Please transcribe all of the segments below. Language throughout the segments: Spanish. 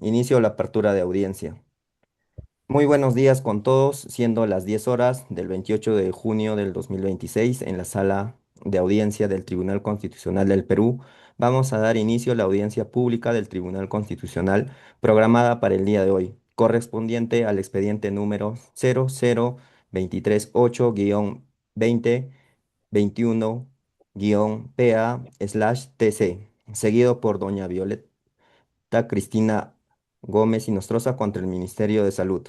Inicio la apertura de audiencia. Muy buenos días con todos, siendo las 10 horas del 28 de junio del 2026 en la sala de audiencia del Tribunal Constitucional del Perú. Vamos a dar inicio a la audiencia pública del Tribunal Constitucional programada para el día de hoy, correspondiente al expediente número 00238-2021-PA/TC, seguido por doña Violeta Cristina Gómez y Nostroza contra el Ministerio de Salud.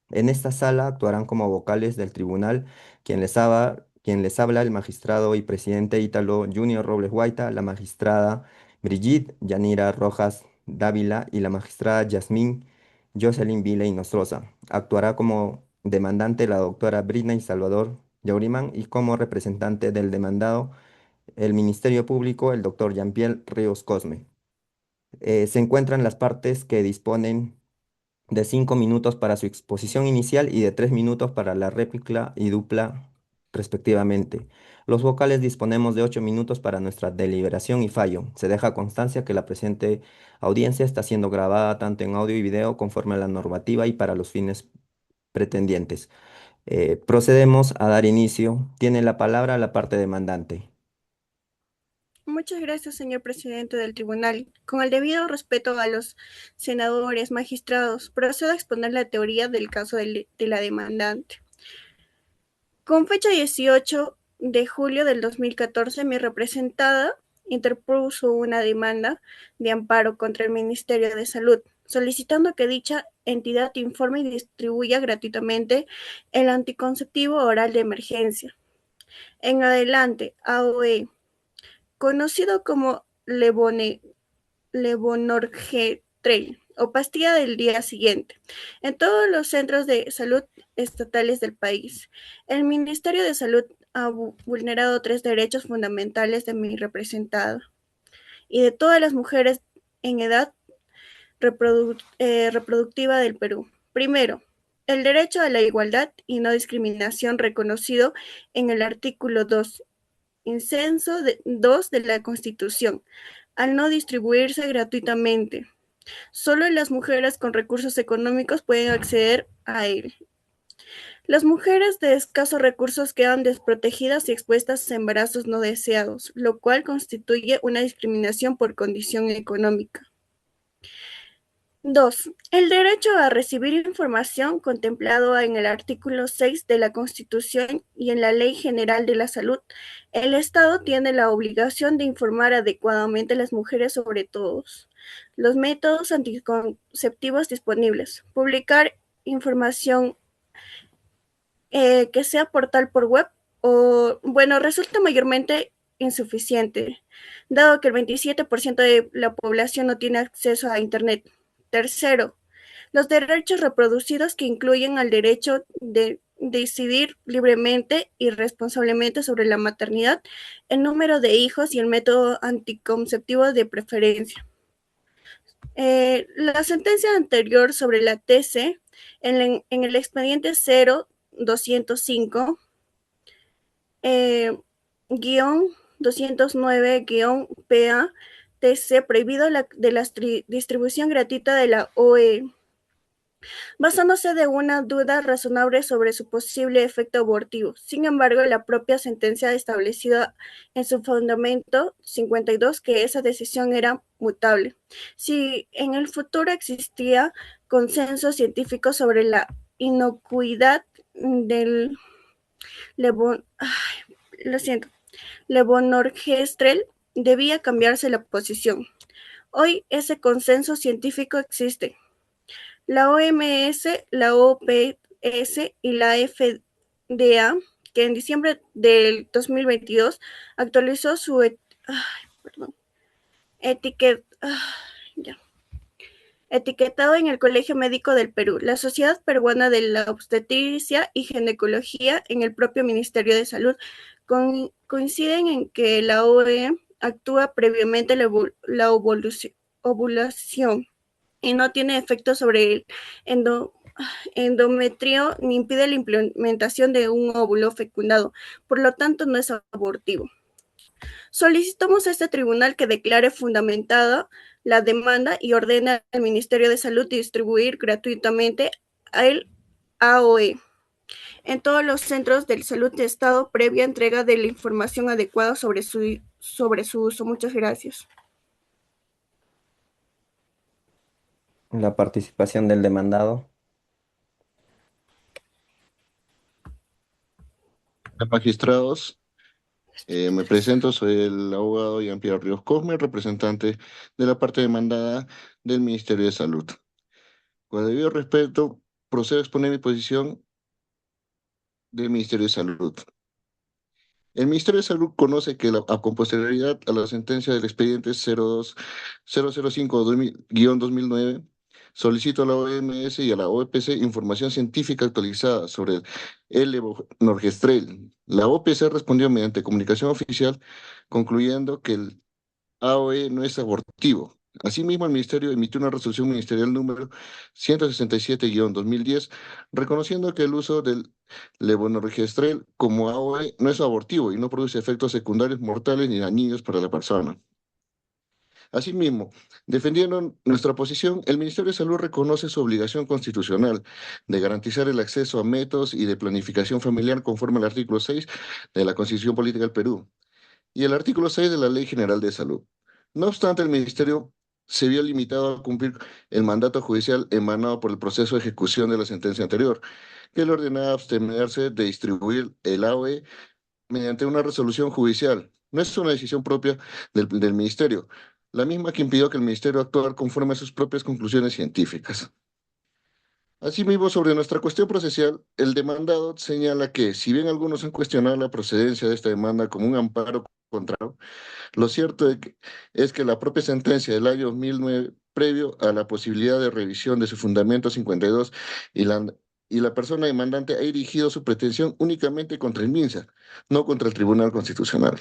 En esta sala actuarán como vocales del tribunal quien les habla el magistrado y presidente Ítalo Junior Robles Guaita, la magistrada Brigitte Yanira Rojas Dávila y la magistrada Yasmín Jocelyn Vila y Nostroza. Actuará como demandante la doctora Britney Salvador Yaurimán y como representante del demandado el Ministerio Público, el doctor Jean-Pierre Ríos Cosme. Se encuentran las partes que disponen de 5 minutos para su exposición inicial y de 3 minutos para la réplica y dupla, respectivamente. Los vocales disponemos de 8 minutos para nuestra deliberación y fallo. Se deja constancia que la presente audiencia está siendo grabada tanto en audio y video conforme a la normativa y para los fines pretendientes. Procedemos a dar inicio. Tiene la palabra la parte demandante. Muchas gracias, señor presidente del tribunal. Con el debido respeto a los senadores, magistrados, procedo a exponer la teoría del caso de la demandante. Con fecha 18 de julio del 2014, mi representada interpuso una demanda de amparo contra el Ministerio de Salud, solicitando que dicha entidad informe y distribuya gratuitamente el anticonceptivo oral de emergencia. En adelante, AOE, conocido como levonorgestrel o pastilla del día siguiente, en todos los centros de salud estatales del país. El Ministerio de Salud ha vulnerado 3 derechos fundamentales de mi representada y de todas las mujeres en edad reproductiva del Perú. Primero, el derecho a la igualdad y no discriminación reconocido en el artículo 2, inciso 2 de la Constitución, al no distribuirse gratuitamente. Solo las mujeres con recursos económicos pueden acceder a él. Las mujeres de escasos recursos quedan desprotegidas y expuestas a embarazos no deseados, lo cual constituye una discriminación por condición económica. 2. El derecho a recibir información contemplado en el artículo 6 de la Constitución y en la Ley General de la Salud. El Estado tiene la obligación de informar adecuadamente a las mujeres sobre todos los métodos anticonceptivos disponibles, publicar información que sea portal por web resulta mayormente insuficiente, dado que el 27% de la población no tiene acceso a Internet. Tercero, los derechos reproducidos que incluyen al derecho de decidir libremente y responsablemente sobre la maternidad, el número de hijos y el método anticonceptivo de preferencia. La sentencia anterior sobre la TC en el expediente 0205 guión 209 PA TC prohibido de la distribución gratuita de la OE, basándose de una duda razonable sobre su posible efecto abortivo. Sin embargo, la propia sentencia ha establecido en su fundamento 52 que esa decisión era mutable. Si en el futuro existía consenso científico sobre la inocuidad del lo siento, levonorgestrel, debía cambiarse la posición. Hoy ese consenso científico existe. La OMS, la OPS y la FDA, que en diciembre del 2022 actualizó su etiqueta, ya, etiquetado en el Colegio Médico del Perú, la Sociedad Peruana de la Obstetricia y Ginecología en el propio Ministerio de Salud coinciden en que la OE actúa previamente la ovulación y no tiene efecto sobre el endometrio ni impide la implementación de un óvulo fecundado, por lo tanto no es abortivo. Solicitamos a este tribunal que declare fundamentada la demanda y ordena al Ministerio de Salud distribuir gratuitamente el AOE en todos los centros de salud de Estado previa entrega de la información adecuada sobre su uso. Muchas gracias. La participación del demandado. Magistrados, me presento, soy el abogado Jean-Pierre Ríos Cosme, representante de la parte demandada del Ministerio de Salud. Con el debido respeto, procedo a exponer mi posición del Ministerio de Salud. El Ministerio de Salud conoce que con posterioridad a la sentencia del expediente 02005-2009, solicito a la OMS y a la OPC información científica actualizada sobre el levonorgestrel. La OPC respondió mediante comunicación oficial concluyendo que el AOE no es abortivo. Asimismo, el Ministerio emitió una resolución ministerial número 167-2010, reconociendo que el uso del levonorgestrel como AOE no es abortivo y no produce efectos secundarios mortales ni dañinos para la persona. Asimismo, defendiendo nuestra posición, el Ministerio de Salud reconoce su obligación constitucional de garantizar el acceso a métodos y de planificación familiar conforme al artículo 6 de la Constitución Política del Perú y el artículo 6 de la Ley General de Salud. No obstante, el Ministerio se vio limitado a cumplir el mandato judicial emanado por el proceso de ejecución de la sentencia anterior, que le ordenaba abstenerse de distribuir el AOE mediante una resolución judicial. No es una decisión propia del Ministerio, la misma que impidió que el Ministerio actuara conforme a sus propias conclusiones científicas. Asimismo, sobre nuestra cuestión procesal, el demandado señala que, si bien algunos han cuestionado la procedencia de esta demanda como un amparo contra, lo cierto es que la propia sentencia del año 2009, previo a la posibilidad de revisión de su fundamento 52, y la persona demandante ha dirigido su pretensión únicamente contra el MINSA, no contra el Tribunal Constitucional.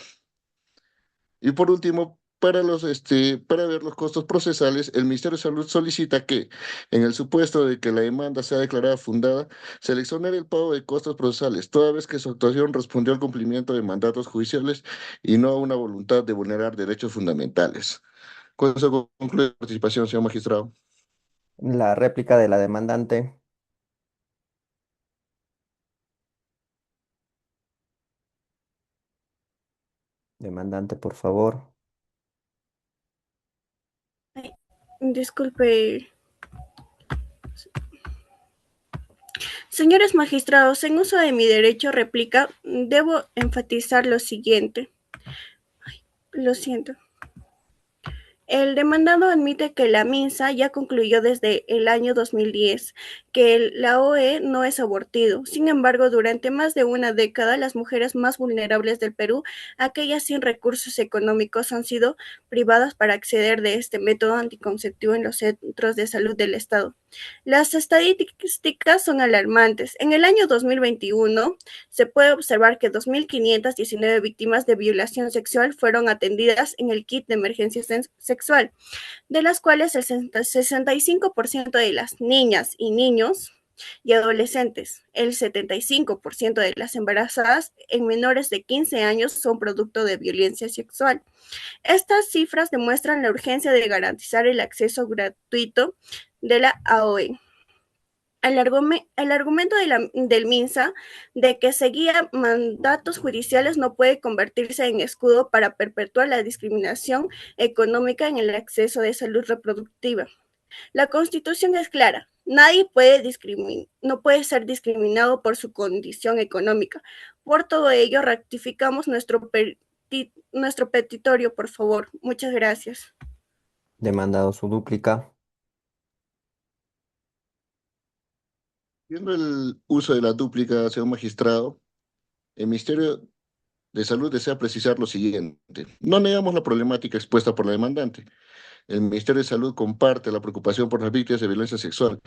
Y por último, para ver los costos procesales, el Ministerio de Salud solicita que, en el supuesto de que la demanda sea declarada fundada, se le exonere el pago de costos procesales, toda vez que su actuación respondió al cumplimiento de mandatos judiciales y no a una voluntad de vulnerar derechos fundamentales. Con eso concluye la participación, señor magistrado. La réplica de la demandante. Demandante, por favor. Ay, disculpe. Señores magistrados, en uso de mi derecho a réplica, debo enfatizar lo siguiente. Lo siento. El demandado admite que la MINSA ya concluyó desde el año 2010 que la OE no es abortivo. Sin embargo, durante más de una década, las mujeres más vulnerables del Perú, aquellas sin recursos económicos, han sido privadas para acceder de este método anticonceptivo en los centros de salud del Estado. Las estadísticas son alarmantes. En el año 2021 se puede observar que 2.519 víctimas de violación sexual fueron atendidas en el kit de emergencia sexual, de las cuales el 65% de las niñas y niños y adolescentes, el 75% de las embarazadas en menores de 15 años son producto de violencia sexual. Estas cifras demuestran la urgencia de garantizar el acceso gratuito de la AOE. El argumento del MINSA de que seguía mandatos judiciales no puede convertirse en escudo para perpetuar la discriminación económica en el acceso de salud reproductiva. La Constitución es clara. Nadie no puede ser discriminado por su condición económica. Por todo ello, rectificamos nuestro petitorio, por favor. Muchas gracias. Demandado su dúplica. Viendo el uso de la dúplica, señor magistrado, el Ministerio de Salud desea precisar lo siguiente. No negamos la problemática expuesta por la demandante. El Ministerio de Salud comparte la preocupación por las víctimas de violencia sexual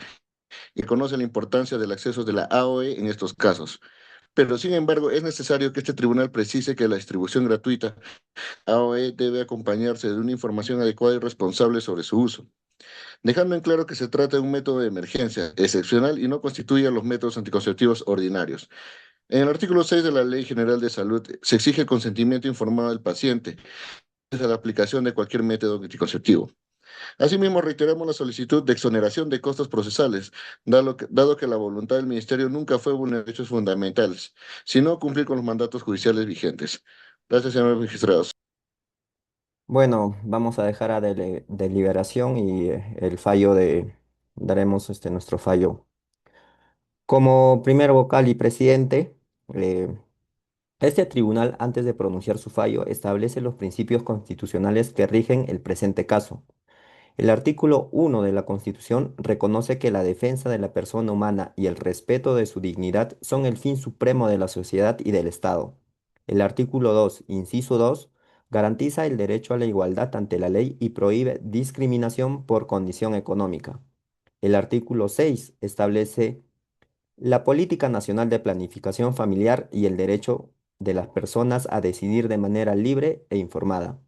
y conoce la importancia del acceso de la AOE en estos casos. Pero, sin embargo, es necesario que este tribunal precise que la distribución gratuita AOE debe acompañarse de una información adecuada y responsable sobre su uso, dejando en claro que se trata de un método de emergencia excepcional y no constituye los métodos anticonceptivos ordinarios. En el artículo 6 de la Ley General de Salud se exige el consentimiento informado del paciente desde la aplicación de cualquier método anticonceptivo. Asimismo, reiteramos la solicitud de exoneración de costos procesales, dado que la voluntad del Ministerio nunca fue vulnerar derechos fundamentales, sino cumplir con los mandatos judiciales vigentes. Gracias, señores magistrados. Bueno, vamos a dejar a deliberación y el fallo daremos nuestro fallo. Como primer vocal y presidente, eh, este tribunal, antes de pronunciar su fallo, establece los principios constitucionales que rigen el presente caso. El artículo 1 de la Constitución reconoce que la defensa de la persona humana y el respeto de su dignidad son el fin supremo de la sociedad y del Estado. El artículo 2, inciso 2, garantiza el derecho a la igualdad ante la ley y prohíbe discriminación por condición económica. El artículo 6 establece la política nacional de planificación familiar y el derecho de las personas a decidir de manera libre e informada.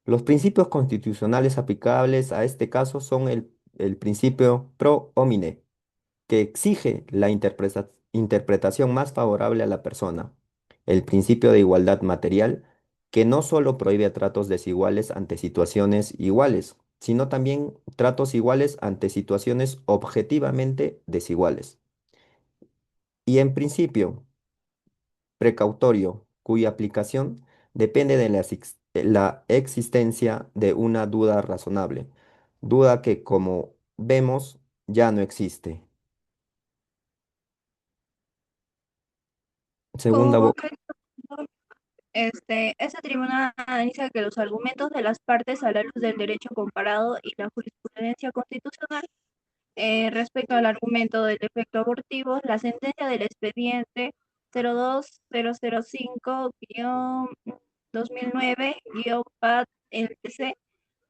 Los principios constitucionales aplicables a este caso son el principio pro homine, que exige la interpretación más favorable a la persona. El principio de igualdad material, que no solo prohíbe tratos desiguales ante situaciones iguales, sino también tratos iguales ante situaciones objetivamente desiguales. Y en principio, precautorio, cuya aplicación depende de la existencia de una duda razonable, duda que, como vemos, ya no existe. Segunda Como voz. este tribunal analiza que los argumentos de las partes a la luz del derecho comparado y la jurisprudencia constitucional respecto al argumento del efecto abortivo, la sentencia del expediente 02005-2009-PAD-LTC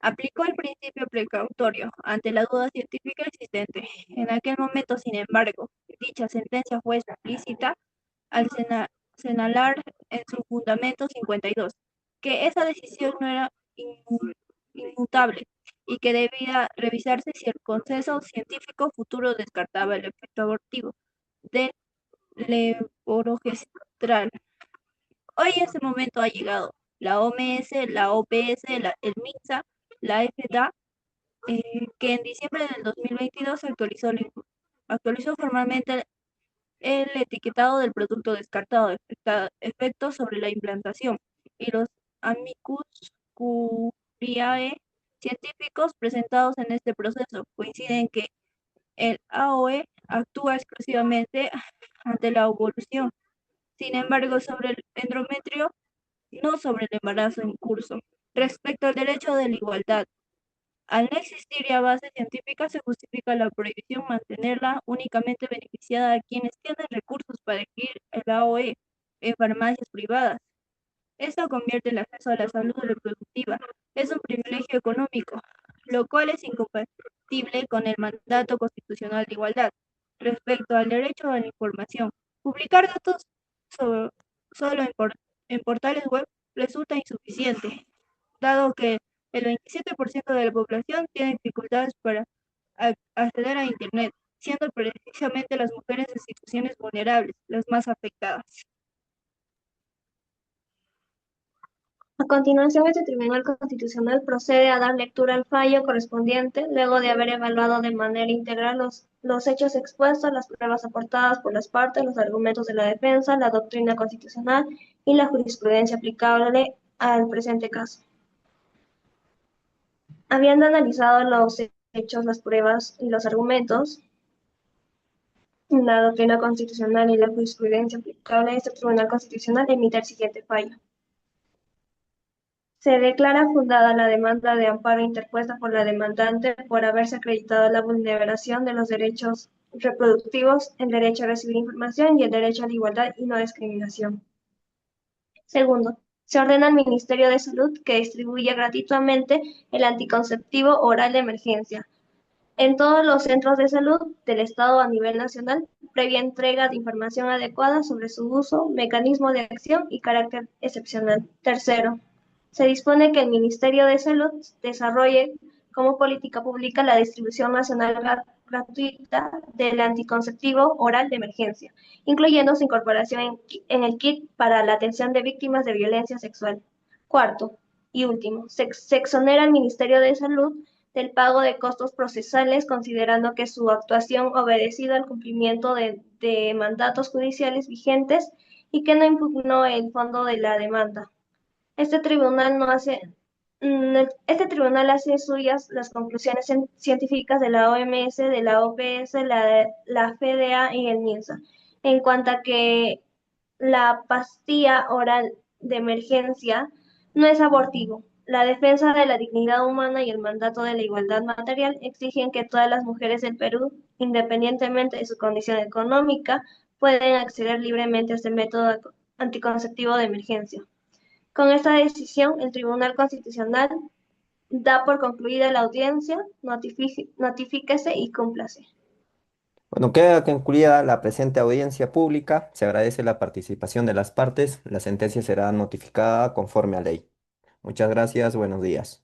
aplicó el principio precautorio ante la duda científica existente. En aquel momento, sin embargo, dicha sentencia fue explícita al señalar en su fundamento 52 que esa decisión no era inmutable y que debía revisarse si el consenso científico futuro descartaba el efecto abortivo del levorogestral. Hoy ese momento ha llegado. La OMS, la OPS, el MINSA, la FDA, que en diciembre del 2022 actualizó formalmente el etiquetado del producto descartado, efectos sobre la implantación, y los amicus curiae científicos presentados en este proceso coinciden en que el AOE actúa exclusivamente ante la ovulación, sin embargo sobre el endometrio, no sobre el embarazo en curso. Respecto al derecho de la igualdad, al no existir ya base científica, se justifica la prohibición mantenerla únicamente beneficiada a quienes tienen recursos para adquirir el AOE en farmacias privadas. Esto convierte el acceso a la salud reproductiva en un privilegio económico, lo cual es incompatible con el mandato constitucional de igualdad. Respecto al derecho a la información, publicar datos sobre- solo en portales web resulta insuficiente, dado que el 27% de la población tiene dificultades para acceder a Internet, siendo precisamente las mujeres en situaciones vulnerables las más afectadas. A continuación, este Tribunal Constitucional procede a dar lectura al fallo correspondiente, luego de haber evaluado de manera integral los hechos expuestos, las pruebas aportadas por las partes, los argumentos de la defensa, la doctrina constitucional y la jurisprudencia aplicable al presente caso. Habiendo analizado los hechos, las pruebas y los argumentos, la doctrina constitucional y la jurisprudencia aplicable, este Tribunal Constitucional emite el siguiente fallo. Se declara fundada la demanda de amparo interpuesta por la demandante por haberse acreditado la vulneración de los derechos reproductivos, el derecho a recibir información y el derecho a la igualdad y no discriminación. Segundo, se ordena al Ministerio de Salud que distribuya gratuitamente el anticonceptivo oral de emergencia en todos los centros de salud del Estado a nivel nacional, previa entrega de información adecuada sobre su uso, mecanismo de acción y carácter excepcional. Tercero, se dispone que el Ministerio de Salud desarrolle como política pública la distribución nacional gratuita del anticonceptivo oral de emergencia, incluyendo su incorporación en el kit para la atención de víctimas de violencia sexual. Cuarto y último, se exonera al Ministerio de Salud del pago de costos procesales, considerando que su actuación obedecido al cumplimiento de mandatos judiciales vigentes y que no impugnó el fondo de la demanda. Este tribunal no hace, este tribunal hace suyas las conclusiones científicas de la OMS, de la OPS, la FDA y el MINSA, en cuanto a que la pastilla oral de emergencia no es abortivo. La defensa de la dignidad humana y el mandato de la igualdad material exigen que todas las mujeres del Perú, independientemente de su condición económica, pueden acceder libremente a este método anticonceptivo de emergencia. Con esta decisión, el Tribunal Constitucional da por concluida la audiencia, notifíquese y cúmplase. Bueno, queda concluida la presente audiencia pública. Se agradece la participación de las partes. La sentencia será notificada conforme a ley. Muchas gracias. Buenos días.